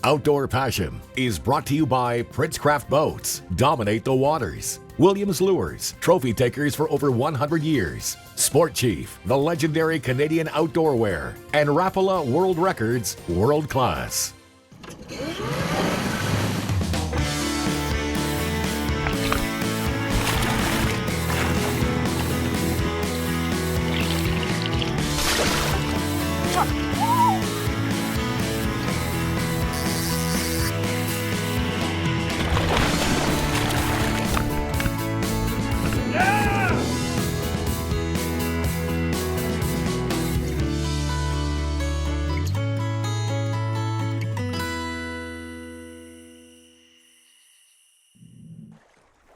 Outdoor Passion is brought to you by Princecraft Boats, Dominate the Waters, Williams Lures, trophy takers for over 100 years, Sport Chief, the legendary Canadian outdoor wear, and Rapala World Records, World Class.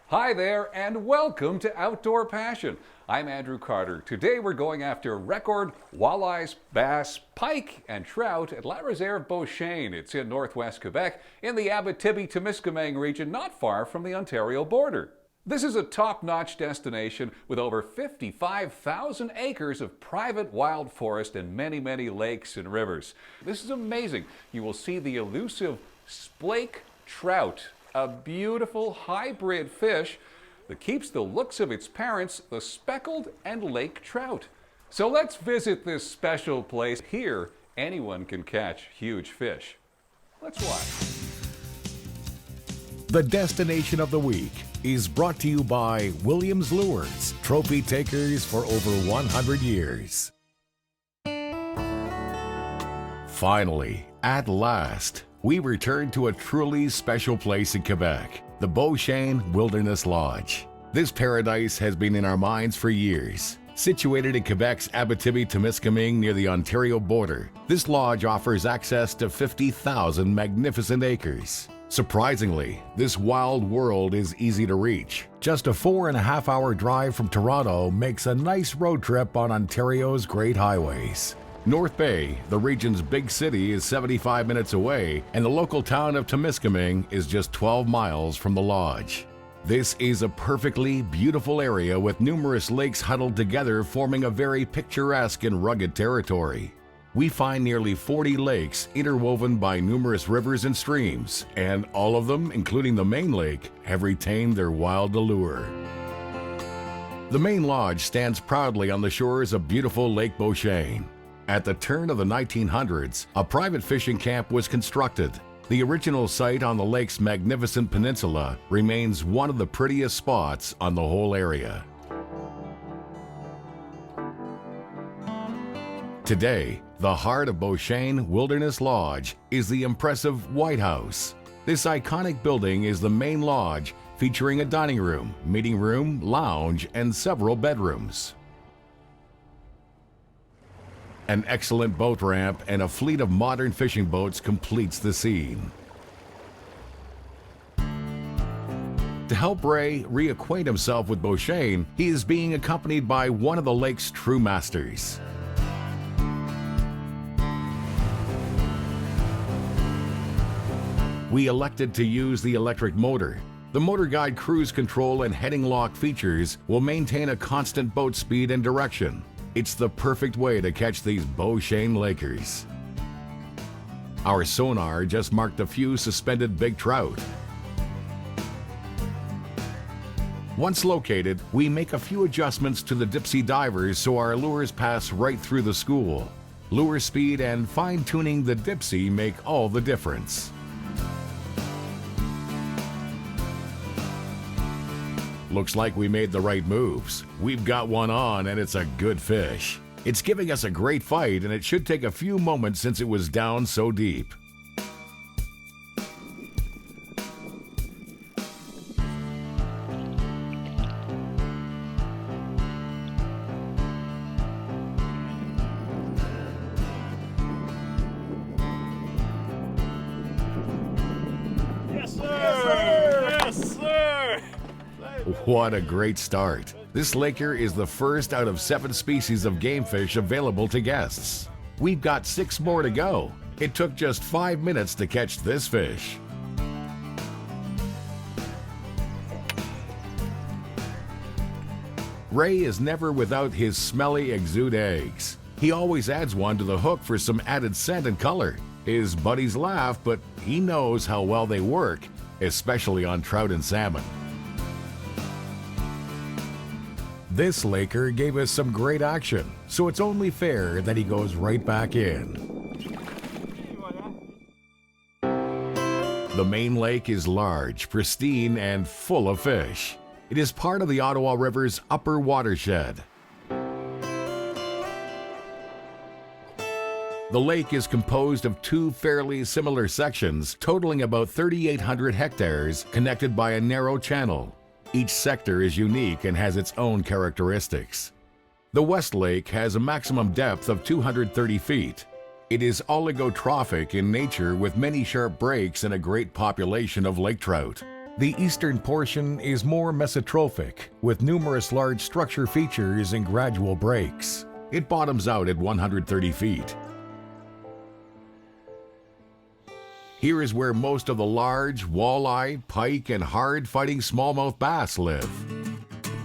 Hi there and welcome to Outdoor Passion. I'm Andrew Carter. Today we're going after record walleyes, bass, pike, and trout at La Réserve Beauchene. It's in northwest Quebec in the Abitibi-Témiscamingue region, not far from the Ontario border. This is a top-notch destination with over 55,000 acres of private wild forest and many lakes and rivers. This is amazing. You will see the elusive Splake trout, a beautiful hybrid fish that keeps the looks of its parents, the speckled and lake trout. So let's visit this special place. Here, anyone can catch huge fish. Let's watch. The destination of the week is brought to you by Williams Lures, trophy takers for over 100 years. Finally, at last, we return to a truly special place in Quebec, the Beauchêne Wilderness Lodge. This paradise has been in our minds for years. Situated in Quebec's Abitibi-Témiscamingue near the Ontario border, this lodge offers access to 50,000 magnificent acres. Surprisingly, this wild world is easy to reach. Just a 4.5-hour drive from Toronto makes a nice road trip on Ontario's great highways. North Bay, the region's big city, is 75 minutes away, and the local town of Témiscamingue is just 12 miles from the lodge. This is a perfectly beautiful area with numerous lakes huddled together, forming a very picturesque and rugged territory. We find nearly 40 lakes interwoven by numerous rivers and streams, and all of them, including the main lake, have retained their wild allure. The main lodge stands proudly on the shores of beautiful Lake Beauchene. At the turn of the 1900s, a private fishing camp was constructed. The original site on the lake's magnificent peninsula remains one of the prettiest spots on the whole area. Today, the heart of Beauchêne Wilderness Lodge is the impressive White House. This iconic building is the main lodge, featuring a dining room, meeting room, lounge, and several bedrooms. An excellent boat ramp and a fleet of modern fishing boats completes the scene. To help Ray reacquaint himself with Beauchene, he is being accompanied by one of the lake's true masters. We elected to use the electric motor. The Motor Guide cruise control and heading lock features will maintain a constant boat speed and direction. It's the perfect way to catch these Beauchene Lakers. Our sonar just marked a few suspended big trout. Once located, we make a few adjustments to the dipsy divers so our lures pass right through the school. Lure speed and fine-tuning the dipsy make all the difference. Looks like we made the right moves. We've got one on and it's a good fish. It's giving us a great fight and it should take a few moments since it was down so deep. Yes, sir! Yes, sir! What a great start. This laker is the first out of 7 species of game fish available to guests. We've got 6 more to go. It took just 5 minutes to catch this fish. Ray is never without his smelly exude eggs. He always adds one to the hook for some added scent and color. His buddies laugh, but he knows how well they work, especially on trout and salmon. This laker gave us some great action, so it's only fair that he goes right back in. The main lake is large, pristine, and full of fish. It is part of the Ottawa River's upper watershed. The lake is composed of two fairly similar sections, totaling about 3,800 hectares, connected by a narrow channel. Each sector is unique and has its own characteristics. The West Lake has a maximum depth of 230 feet. It is oligotrophic in nature with many sharp breaks and a great population of lake trout. The eastern portion is more mesotrophic, with numerous large structure features and gradual breaks. It bottoms out at 130 feet. Here is where most of the large walleye, pike, and hard-fighting smallmouth bass live.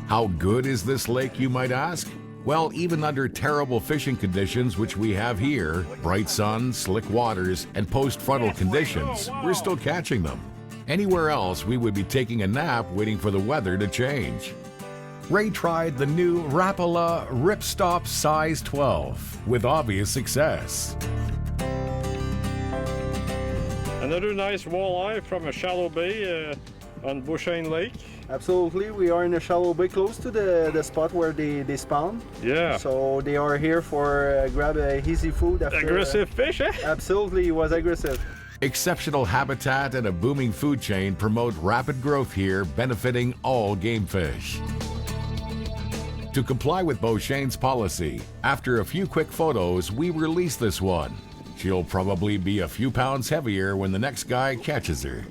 How good is this lake, you might ask? Well, even under terrible fishing conditions, which we have here, bright sun, slick waters, and post-frontal conditions, we're still catching them. Anywhere else, we would be taking a nap waiting for the weather to change. Ray tried the new Rapala Ripstop Size 12 with obvious success. Another nice walleye from a shallow bay on Beauchene Lake. Absolutely, we are in a shallow bay close to the spot where they spawn. Yeah. So they are here for grab a easy food after. Aggressive fish, eh? Absolutely, he was aggressive. Exceptional habitat and a booming food chain promote rapid growth here, benefiting all game fish. To comply with Beauchene's policy, after a few quick photos, we release this one. She'll probably be a few pounds heavier when the next guy catches her.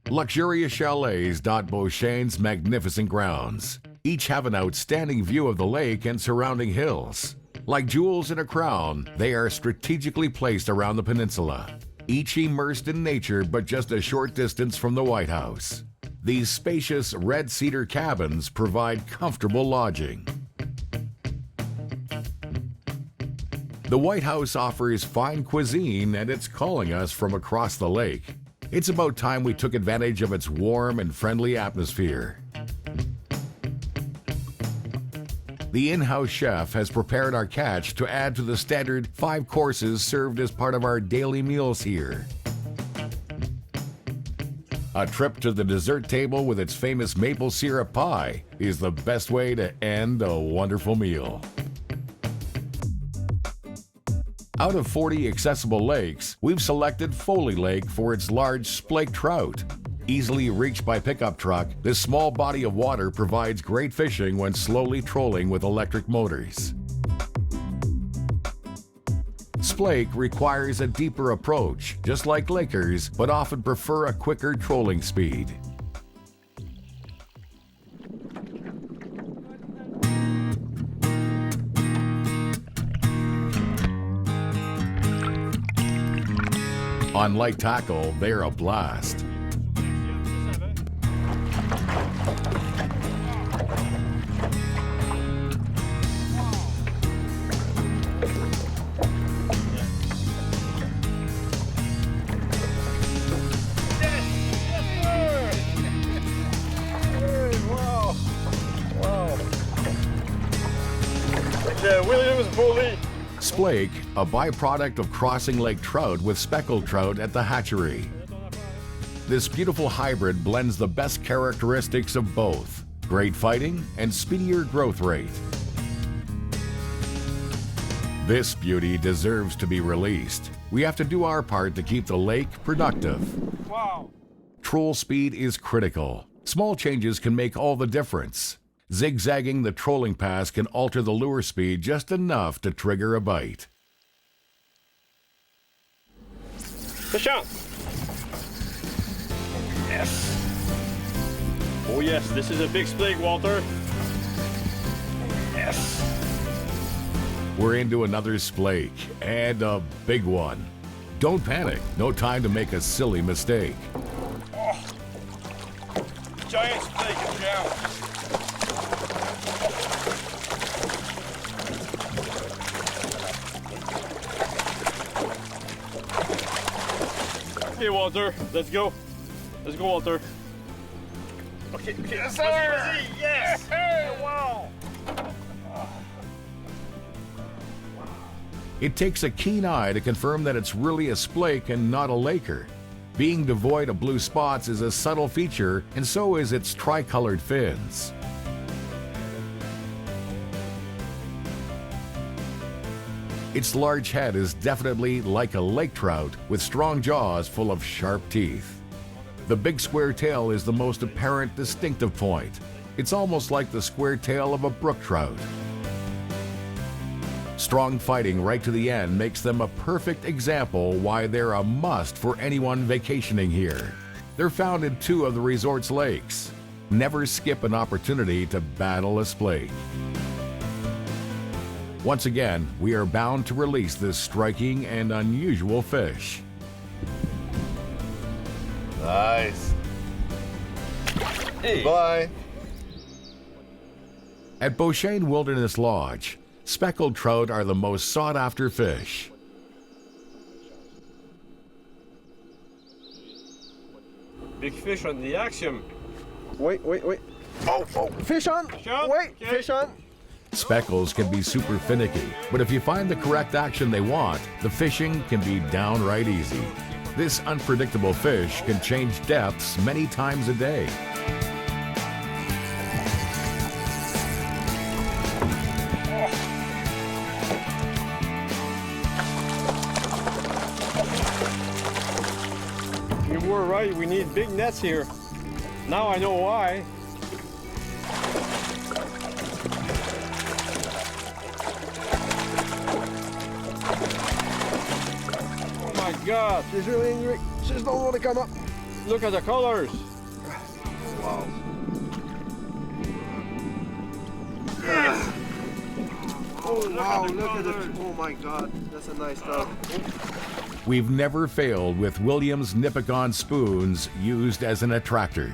Luxurious chalets dot Beauchene's magnificent grounds. Each have an outstanding view of the lake and surrounding hills. Like jewels in a crown, they are strategically placed around the peninsula, each immersed in nature but just a short distance from the White House. These spacious red cedar cabins provide comfortable lodging. The White House offers fine cuisine and it's calling us from across the lake. It's about time we took advantage of its warm and friendly atmosphere. The in-house chef has prepared our catch to add to the standard 5 courses served as part of our daily meals here. A trip to the dessert table with its famous maple syrup pie is the best way to end a wonderful meal. Out of 40 accessible lakes, we've selected Foley Lake for its large Splake trout. Easily reached by pickup truck, this small body of water provides great fishing when slowly trolling with electric motors. Splake requires a deeper approach, just like lakers, but often prefer a quicker trolling speed. On light tackle, they're a blast. Splake, a byproduct of crossing lake trout with speckled trout at the hatchery. This beautiful hybrid blends the best characteristics of both, great fighting and speedier growth rate. This beauty deserves to be released. We have to do our part to keep the lake productive. Wow. Troll speed is critical. Small changes can make all the difference. Zigzagging the trolling pass can alter the lure speed just enough to trigger a bite. Fish out. Yes. Oh yes, this is a big Splake, Walter. Yes. We're into another Splake, and a big one. Don't panic, no time to make a silly mistake. Oh. Giant Splake is down. Okay, Walter, let's go. Let's go, Walter. Okay, yes, sir! Vas-y, yes! Hey, wow! It takes a keen eye to confirm that it's really a splake and not a laker. Being devoid of blue spots is a subtle feature, and so is its tricolored fins. Its large head is definitely like a lake trout with strong jaws full of sharp teeth. The big square tail is the most apparent distinctive point. It's almost like the square tail of a brook trout. Strong fighting right to the end makes them a perfect example why they're a must for anyone vacationing here. They're found in 2 of the resort's lakes. Never skip an opportunity to battle a splake. Once again, we are bound to release this striking and unusual fish. Nice. Hey. Bye. At Beauchêne Wilderness Lodge, speckled trout are the most sought-after fish. Big fish on the axiom. Wait. Oh, fish on! Fish on? Wait, Okay. fish on! Speckles can be super finicky, but if you find the correct action they want, the fishing can be downright easy. This unpredictable fish can change depths many times a day. You were right, we need big nets here. Now I know why. Oh my God, She's really angry. She just don't want to come up. look at the colors. Wow. Oh wow, look at it. Oh my God, that's a nice trout. We've never failed with Williams Nipigon spoons used as an attractor.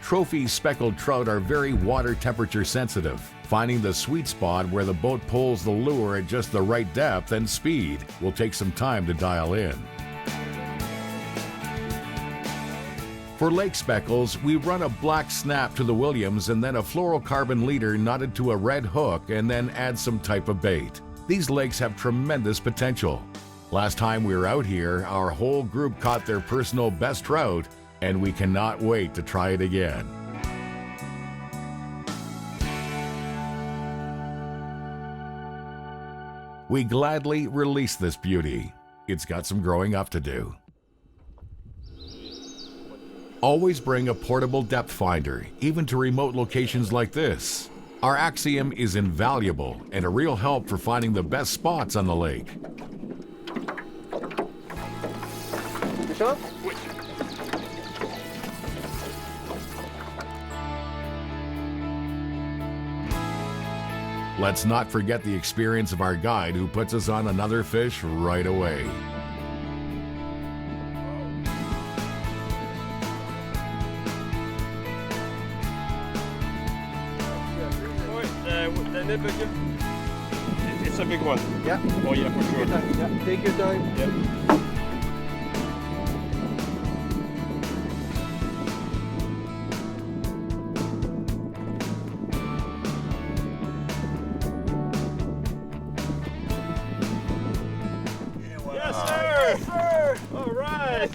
Trophy speckled trout are very water temperature sensitive. Finding the sweet spot where the boat pulls the lure at just the right depth and speed will take some time to dial in. For lake speckles, we run a black snap to the Williams and then a fluorocarbon leader knotted to a red hook and then add some type of bait. These lakes have tremendous potential. Last time we were out here, our whole group caught their personal best trout, and we cannot wait to try it again. We gladly release this beauty. It's got some growing up to do. Always bring a portable depth finder, even to remote locations like this. Our axiom is invaluable and a real help for finding the best spots on the lake. Fish on? Let's not forget the experience of our guide who puts us on another fish right away. It's a big one. Yeah. Oh yeah, for sure. Yeah, take your time. Yeah. Yes, sir! Yes, sir! All right!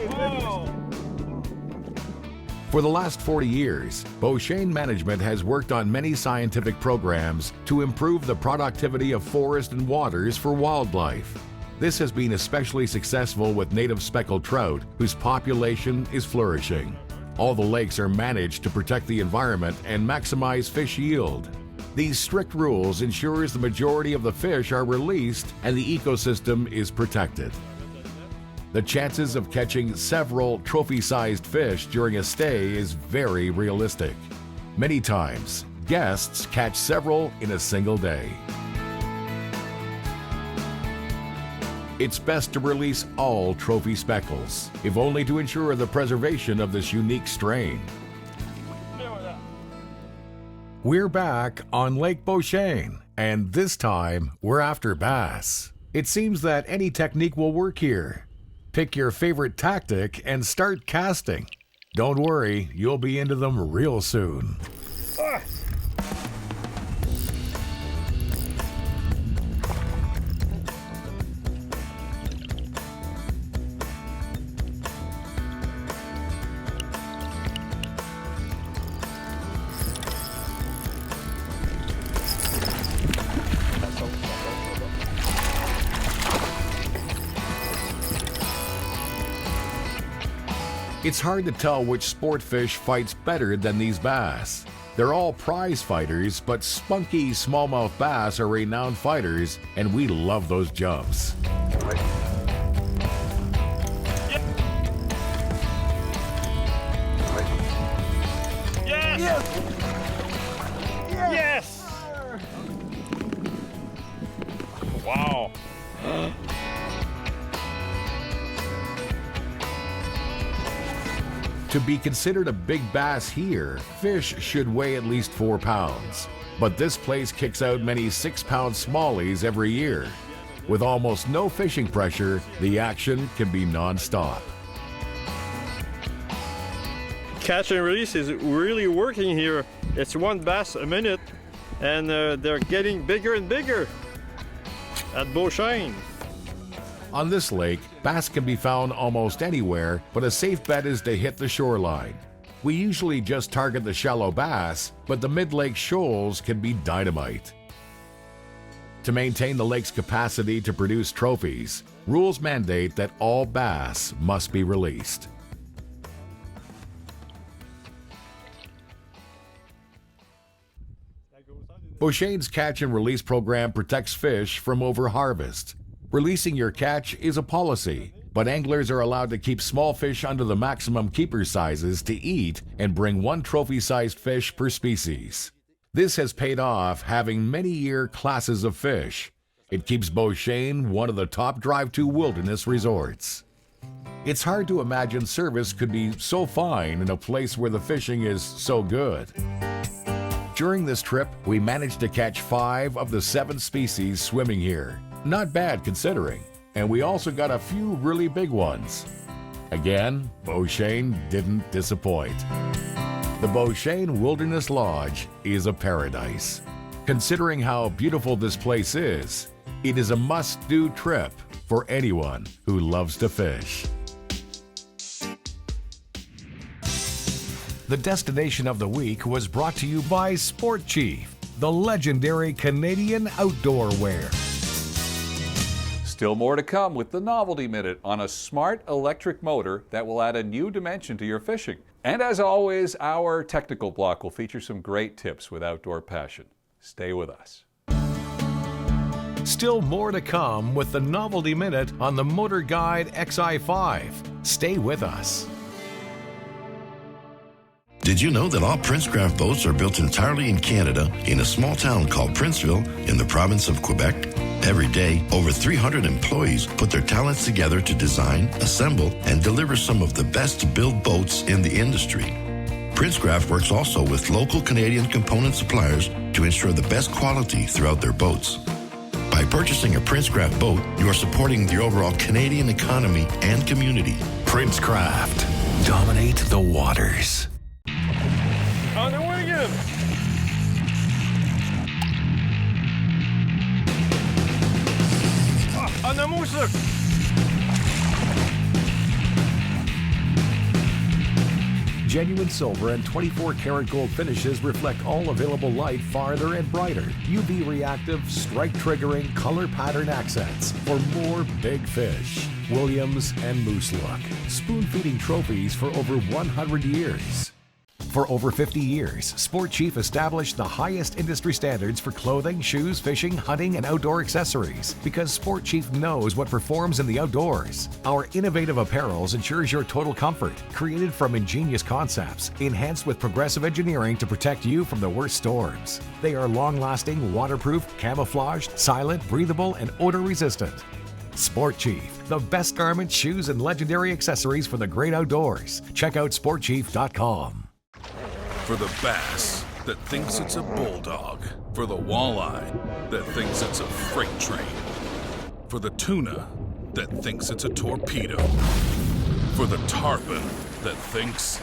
Wow. For the last 40 years, Beauchene management has worked on many scientific programs to improve the productivity of forest and waters for wildlife. This has been especially successful with native speckled trout, whose population is flourishing. All the lakes are managed to protect the environment and maximize fish yield. These strict rules ensures the majority of the fish are released and the ecosystem is protected. The chances of catching several trophy-sized fish during a stay is very realistic. Many times, guests catch several in a single day. It's best to release all trophy speckles, if only to ensure the preservation of this unique strain. We're back on Lake Beauchene, and this time we're after bass. It seems that any technique will work here. Pick your favorite tactic and start casting. Don't worry, you'll be into them real soon. It's hard to tell which sport fish fights better than these bass. They're all prize fighters, but spunky smallmouth bass are renowned fighters, and we love those jumps. Yes! Yes! Wow! To be considered a big bass here, fish should weigh at least 4 pounds. But this place kicks out many 6-pound smallies every year. With almost no fishing pressure, the action can be non-stop. Catch and release is really working here. It's 1 bass a minute, and they're getting bigger and bigger at Beauchene. On this lake, bass can be found almost anywhere, but a safe bet is to hit the shoreline. We usually just target the shallow bass, but the mid-lake shoals can be dynamite. To maintain the lake's capacity to produce trophies, rules mandate that all bass must be released. Beauchene's catch and release program protects fish from overharvest. Releasing your catch is a policy, but anglers are allowed to keep small fish under the maximum keeper sizes to eat and bring 1 trophy-sized fish per species. This has paid off, having many-year classes of fish. It keeps Beauchene one of the top drive-to wilderness resorts. It's hard to imagine service could be so fine in a place where the fishing is so good. During this trip, we managed to catch 5 of the 7 species swimming here. Not bad considering, and we also got a few really big ones. Again, Beauchene didn't disappoint. The Beauchêne Wilderness Lodge is a paradise. Considering how beautiful this place is, it is a must-do trip for anyone who loves to fish. The destination of the week was brought to you by Sport Chief, the legendary Canadian outdoor wear. Still more to come with the Novelty Minute on a smart electric motor that will add a new dimension to your fishing. And as always, our technical block will feature some great tips with outdoor passion. Stay with us. Still more to come with the Novelty Minute on the Motor Guide Xi5. Stay with us. Did you know that all Princecraft boats are built entirely in Canada in a small town called Princeville in the province of Quebec? Every day, over 300 employees put their talents together to design, assemble, and deliver some of the best built boats in the industry. Princecraft works also with local Canadian component suppliers to ensure the best quality throughout their boats. By purchasing a Princecraft boat, you are supporting the overall Canadian economy and community. Princecraft. Dominate the waters. On the way again! On the moose! Genuine silver and 24-karat gold finishes reflect all available light farther and brighter. UV reactive, strike triggering, color pattern accents for more big fish. Williams and Moose Look. Spoon feeding trophies for over 100 years. For over 50 years, Sport Chief established the highest industry standards for clothing, shoes, fishing, hunting, and outdoor accessories because Sport Chief knows what performs in the outdoors. Our innovative apparels ensures your total comfort, created from ingenious concepts, enhanced with progressive engineering to protect you from the worst storms. They are long-lasting, waterproof, camouflaged, silent, breathable, and odor-resistant. Sport Chief, the best garments, shoes, and legendary accessories for the great outdoors. Check out sportchief.com. For the bass that thinks it's a bulldog. For the walleye that thinks it's a freight train. For the tuna that thinks it's a torpedo. For the tarpon that thinks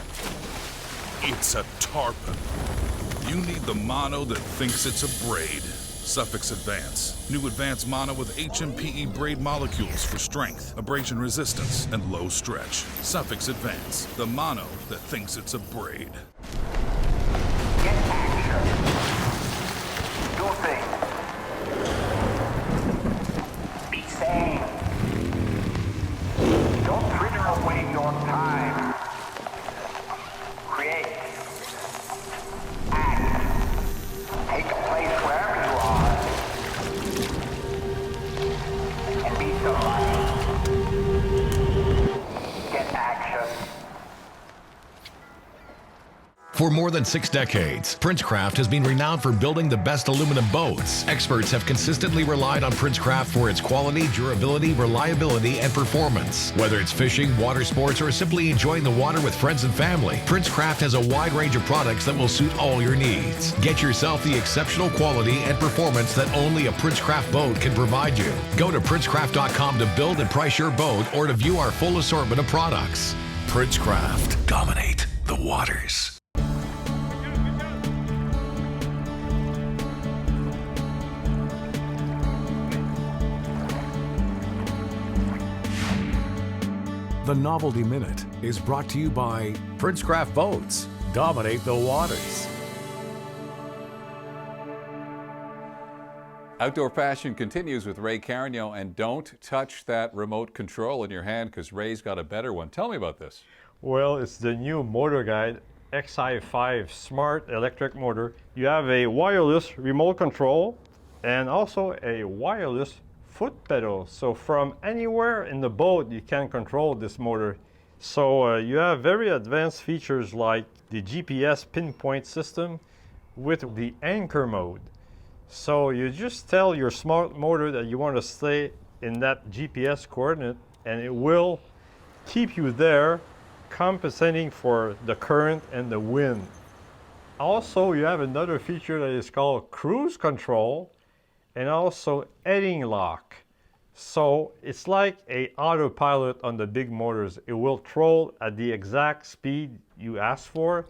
it's a tarpon. You need the mono that thinks it's a braid. Suffix Advance. New advanced mono with HMPE braid molecules for strength, abrasion resistance, and low stretch. Suffix Advance. The mono that thinks it's a braid. Get action. Do things. Be sane. Don't fritter away your time. Create. Act. Take a place wherever you are. And be somebody. Get action. For more than 6 decades, Princecraft has been renowned for building the best aluminum boats. Experts have consistently relied on Princecraft for its quality, durability, reliability, and performance. Whether it's fishing, water sports, or simply enjoying the water with friends and family, Princecraft has a wide range of products that will suit all your needs. Get yourself the exceptional quality and performance that only a Princecraft boat can provide you. Go to princecraft.com to build and price your boat or to view our full assortment of products. Princecraft. Dominate the waters. The Novelty Minute is brought to you by Princecraft Boats. Dominate the waters. Outdoor Passion continues with Ray Carignan, and don't touch that remote control in your hand because Ray's got a better one. Tell me about this. Well, it's the new Motor Guide Xi5 smart electric motor. You have a wireless remote control and also a wireless foot pedal. So from anywhere in the boat, you can control this motor. So you have very advanced features like the GPS pinpoint system with the anchor mode. So you just tell your smart motor that you want to stay in that GPS coordinate and it will keep you there, compensating for the current and the wind. Also, you have another feature that is called cruise control and also heading lock. So it's like a autopilot on the big motors. It will troll at the exact speed you ask for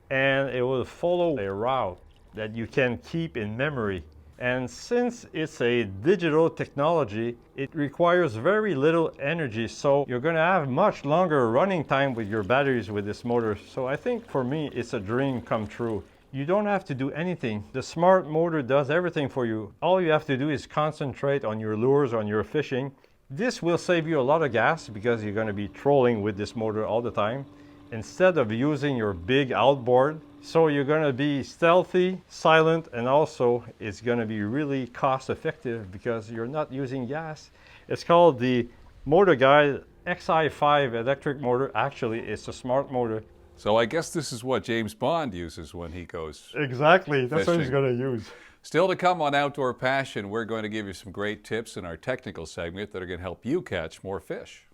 and it will follow a route that you can keep in memory. And since it's a digital technology, it requires very little energy, so you're going to have much longer running time with your batteries with this motor. So I think for me, it's a dream come true. You don't have to do anything. The smart motor does everything for you. All you have to do is concentrate on your lures, on your fishing. This will save you a lot of gas because you're going to be trolling with this motor all the time instead of using your big outboard. So you're going to be stealthy, silent, and also it's going to be really cost effective because you're not using gas. It's called the Motor Guide Xi5 electric motor. Actually, it's a smart motor. So I guess this is what James Bond uses when he goes Exactly, that's fishing. what he's going to use. Still to come on Outdoor Passion, we're going to give you some great tips in our technical segment that are going to help you catch more fish.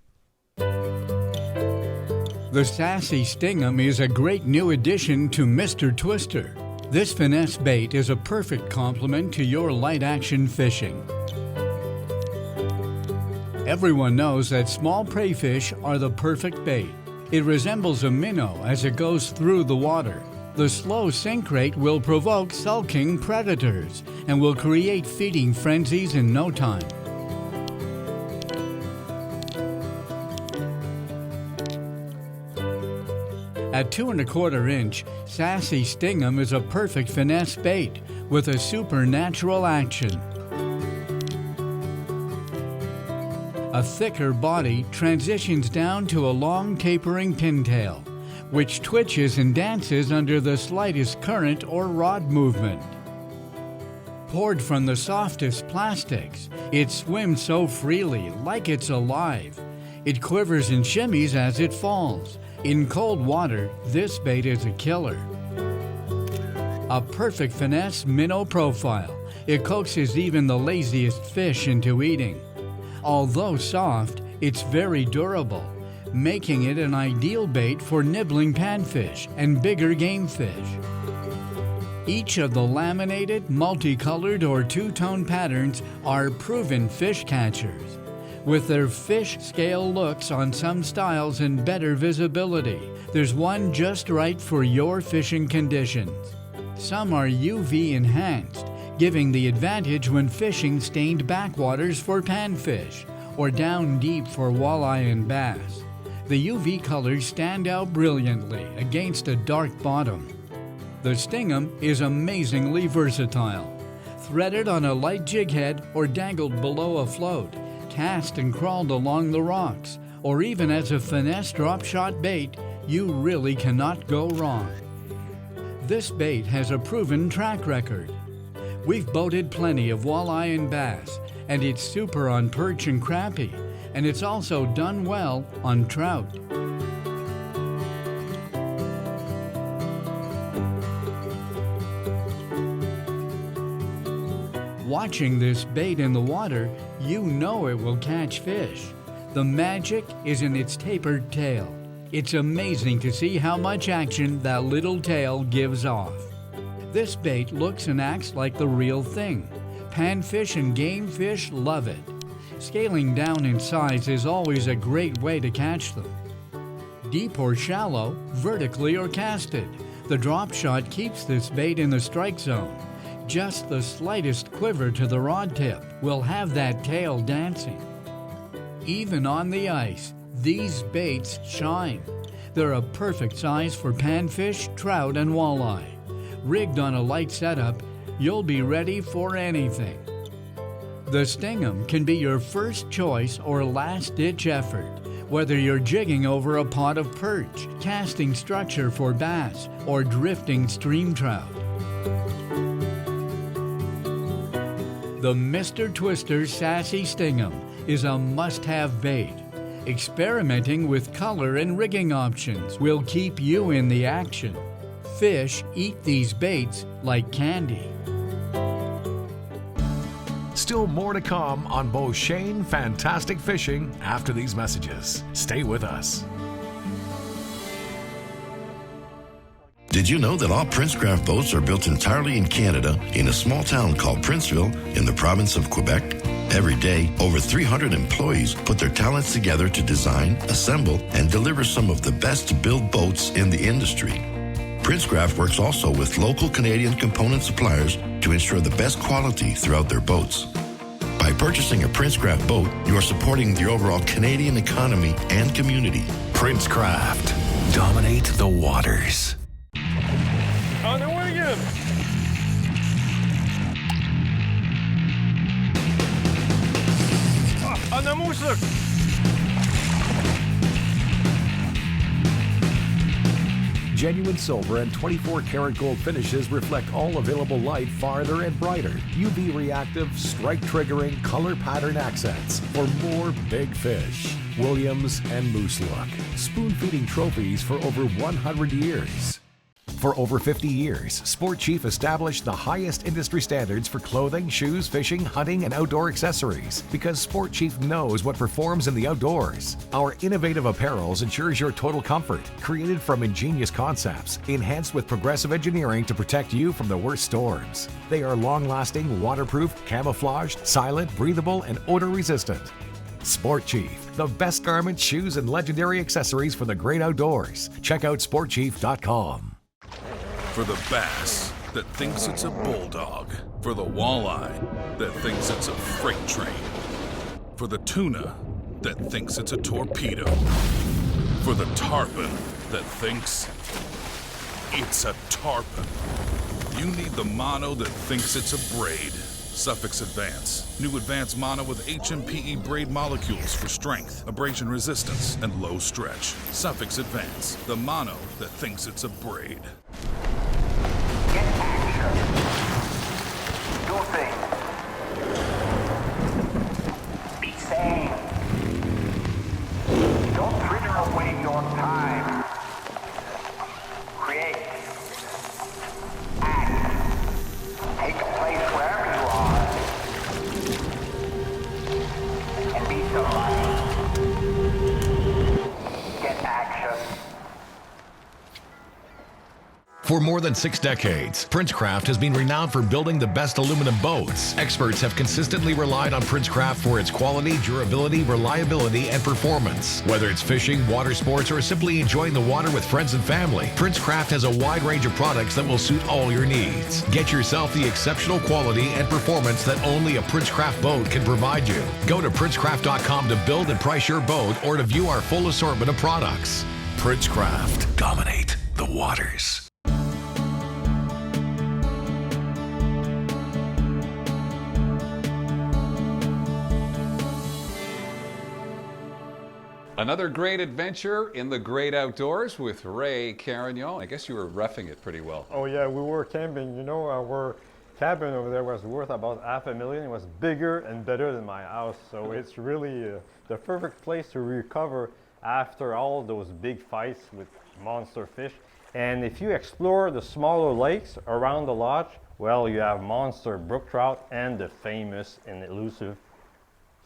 The Sassy Stingum is a great new addition to Mister Twister. This finesse bait is a perfect complement to your light-action fishing. Everyone knows that small prey fish are the perfect bait. It resembles a minnow as it goes through the water. The slow sink rate will provoke sulking predators and will create feeding frenzies in no time. At 2 1/4 inch, Sassy Stingum is a perfect finesse bait with a supernatural action. A thicker body transitions down to a long tapering pintail, which twitches and dances under the slightest current or rod movement. Poured from the softest plastics, it swims so freely, like it's alive. It quivers and shimmies as it falls. In cold water, this bait is a killer. A perfect finesse minnow profile. It coaxes even the laziest fish into eating. Although soft, it's very durable, making it an ideal bait for nibbling panfish and bigger game fish. Each of the laminated, multicolored, or two-tone patterns are proven fish catchers. With their fish scale looks on some styles and better visibility, there's one just right for your fishing conditions. Some are UV enhanced, giving the advantage when fishing stained backwaters for panfish or down deep for walleye and bass. The UV colors stand out brilliantly against a dark bottom. The Stingum is amazingly versatile. Threaded on a light jig head or dangled below a float, cast and crawled along the rocks, or even as a finesse drop shot bait, you really cannot go wrong. This bait has a proven track record. We've boated plenty of walleye and bass, and it's super on perch and crappie, and it's also done well on trout. Watching this bait in the water, you know it will catch fish. The magic is in its tapered tail. It's amazing to see how much action that little tail gives off. This bait looks and acts like the real thing. Panfish and game fish love it. Scaling down in size is always a great way to catch them. Deep or shallow, vertically or casted, the drop shot keeps this bait in the strike zone. Just the slightest quiver to the rod tip will have that tail dancing. Even on the ice, these baits shine. They're a perfect size for panfish, trout, and walleye. Rigged on a light setup, you'll be ready for anything. The Stingum can be your first choice or last-ditch effort, whether you're jigging over a pot of perch, casting structure for bass, or drifting stream trout. The Mister Twister Sassy Stingum is a must-have bait. Experimenting with color and rigging options will keep you in the action. Fish eat these baits like candy. Still more to come on Beauchene Fantastic Fishing after these messages. Stay with us. Did you know that all Princecraft boats are built entirely in Canada in a small town called Princeville in the province of Quebec? Every day, over 300 employees put their talents together to design, assemble, and deliver some of the best built boats in the industry. Princecraft works also with local Canadian component suppliers to ensure the best quality throughout their boats. By purchasing a Princecraft boat, you are supporting the overall Canadian economy and community. Princecraft. Dominate the waters. On the way again! On the moose! Genuine silver and 24-karat gold finishes reflect all available light farther and brighter. UV reactive, strike triggering, color pattern accents for more big fish. Williams and Moose Look. Spoon feeding trophies for over 100 years. For over 50 years, Sport Chief established the highest industry standards for clothing, shoes, fishing, hunting, and outdoor accessories because Sport Chief knows what performs in the outdoors. Our innovative apparels ensures your total comfort, created from ingenious concepts, enhanced with progressive engineering to protect you from the worst storms. They are long-lasting, waterproof, camouflaged, silent, breathable, and odor-resistant. Sport Chief, the best garments, shoes, and legendary accessories for the great outdoors. Check out sportchief.com. For the bass that thinks it's a bulldog. For the walleye that thinks it's a freight train. For the tuna that thinks it's a torpedo. For the tarpon that thinks it's a tarpon. You need the mono that thinks it's a braid. Suffix Advance. New advanced mono with HMPE braid molecules for strength, abrasion resistance, and low stretch. Suffix Advance. The mono that thinks it's a braid. Get action. Do things. Be sane. Don't fritter away your time. Create. Act. Take a place wherever you are. And be somebody. Get action. For more than 6 decades, Princecraft has been renowned for building the best aluminum boats. Experts have consistently relied on Princecraft for its quality, durability, reliability, and performance. Whether it's fishing, water sports, or simply enjoying the water with friends and family, Princecraft has a wide range of products that will suit all your needs. Get yourself the exceptional quality and performance that only a Princecraft boat can provide you. Go to princecraft.com to build and price your boat or to view our full assortment of products. Princecraft. Dominate the waters. Another great adventure in the great outdoors with Ray Carignan. I guess you were roughing it pretty well. Oh yeah, we were camping. You know, our cabin over there was worth about $500,000. It was bigger and better than my house, so it's really the perfect place to recover after all those big fights with monster fish. And if you explore the smaller lakes around the lodge, well, you have monster brook trout and the famous and elusive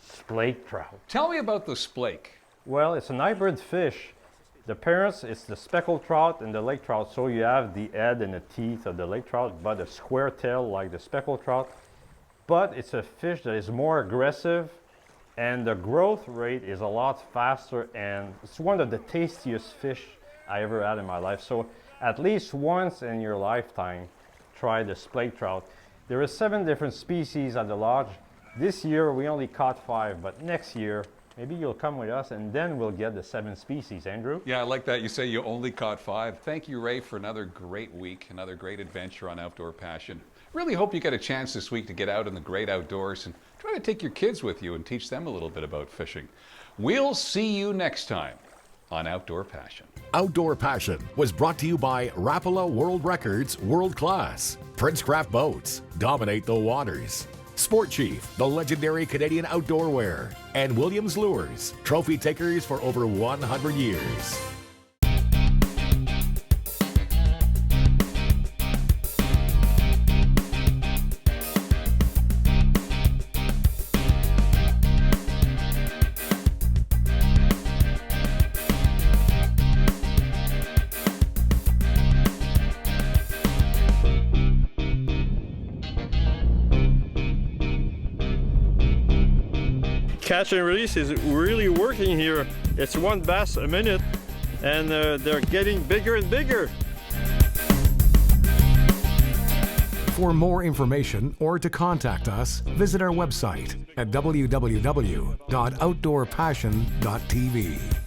Splake trout. Tell me about the Splake. Well, it's an hybrid fish. The parents, it's the speckled trout and the lake trout, so you have the head and the teeth of the lake trout, but a square tail like the speckled trout. But it's a fish that is more aggressive, and the growth rate is a lot faster, and it's one of the tastiest fish I ever had in my life. So at least once in your lifetime, try the Splake trout. There are 7 different species at the lodge. This year we only caught 5, but next year maybe you'll come with us and then we'll get the 7 species, Andrew. Yeah, I like that. You say you only caught 5. Thank you, Ray, for another great week, another great adventure on Outdoor Passion. Really hope you get a chance this week to get out in the great outdoors and try to take your kids with you and teach them a little bit about fishing. We'll see you next time on Outdoor Passion. Outdoor Passion was brought to you by Rapala World Records World Class, Princecraft Boats, Dominate the Waters, Sport Chief, the legendary Canadian outdoor wear, and Williams Lures, trophy takers for over 100 years. Catch and release is really working here. It's 1 bass a minute, and they're getting bigger and bigger. For more information or to contact us, visit our website at www.outdoorpassion.tv.